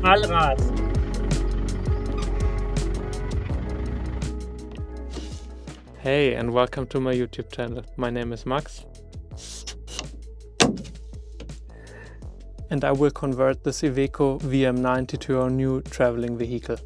Allrad. Hey, and welcome to my YouTube channel. My name is Max. And I will convert this Iveco VM90 to our new traveling vehicle.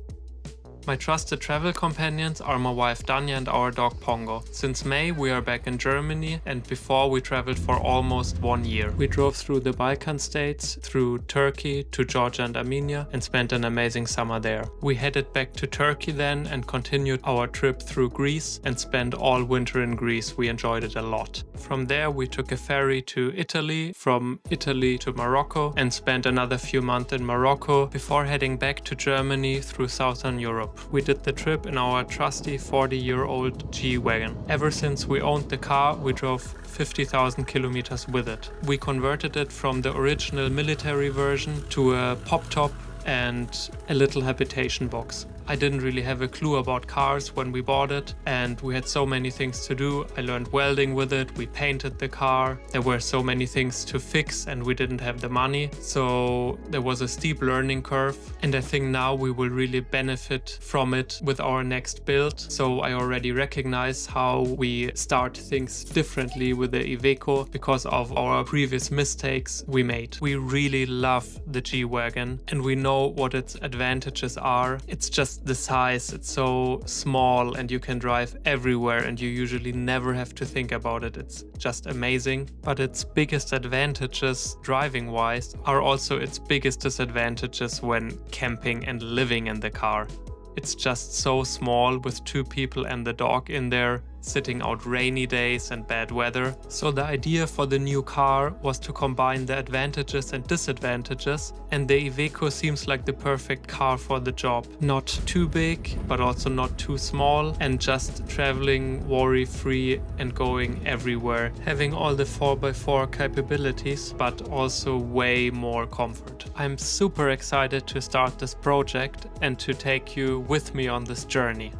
My trusted travel companions are my wife Danya and our dog Pongo. Since May we are back in Germany, and before we traveled for almost 1 year. We drove through the Balkan states, through Turkey to Georgia and Armenia, and spent an amazing summer there. We headed back to Turkey then and continued our trip through Greece and spent all winter in Greece. We enjoyed it a lot. From there we took a ferry to Italy, from Italy to Morocco, and spent another few months in Morocco before heading back to Germany through Southern Europe. We did the trip in our trusty 40-year-old G-Wagon. Ever since we owned the car, we drove 50,000 kilometers with it. We converted it from the original military version to a pop-top and a little habitation box. I didn't really have a clue about cars when we bought it, and we had so many things to do. I learned welding with it, we painted the car, there were so many things to fix and we didn't have the money, so there was a steep learning curve, and I think now we will really benefit from it with our next build. So I already recognize how we start things differently with the Iveco because of our previous mistakes we made. We really love the G-Wagon and we know what its advantages are. It's just the size, it's so small and you can drive everywhere and you usually never have to think about it. It's just amazing. But its biggest advantages driving wise are also its biggest disadvantages when camping and living in the car. It's just so small with 2 people and the dog in there, sitting out rainy days and bad weather. So the idea for the new car was to combine the advantages and disadvantages, and the Iveco seems like the perfect car for the job. Not too big, but also not too small, and just traveling worry-free and going everywhere. Having all the 4x4 capabilities, but also way more comfort. I'm super excited to start this project and to take you with me on this journey.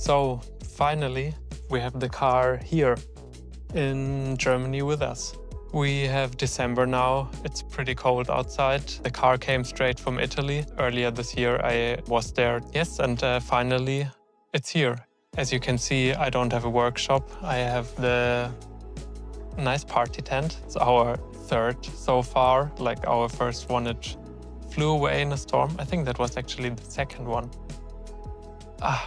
So finally, we have the car here in Germany with us. We have December now, it's pretty cold outside. The car came straight from Italy. Earlier this year I was there, yes, and finally it's here. As you can see, I don't have a workshop. I have the nice party tent. It's our 3rd so far, like our first one it flew away in a storm. I think that was actually the 2nd one.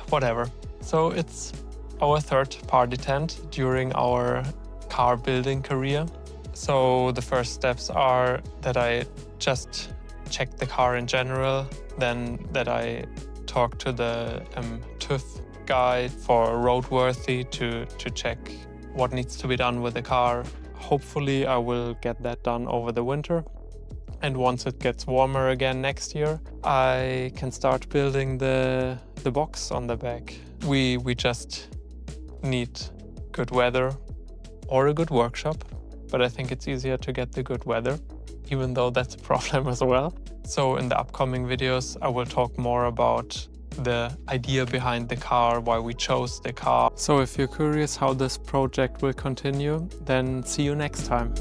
Whatever. So it's our 3rd party tent during our car building career. So the first steps are that I just check the car in general, then that I talk to the TÜV guy for roadworthy to check what needs to be done with the car. Hopefully I will get that done over the winter. And once it gets warmer again next year, I can start building the box on the back. We just need good weather or a good workshop, but I think it's easier to get the good weather, even though that's a problem as well. So in the upcoming videos, I will talk more about the idea behind the car, why we chose the car. So if you're curious how this project will continue, then see you next time.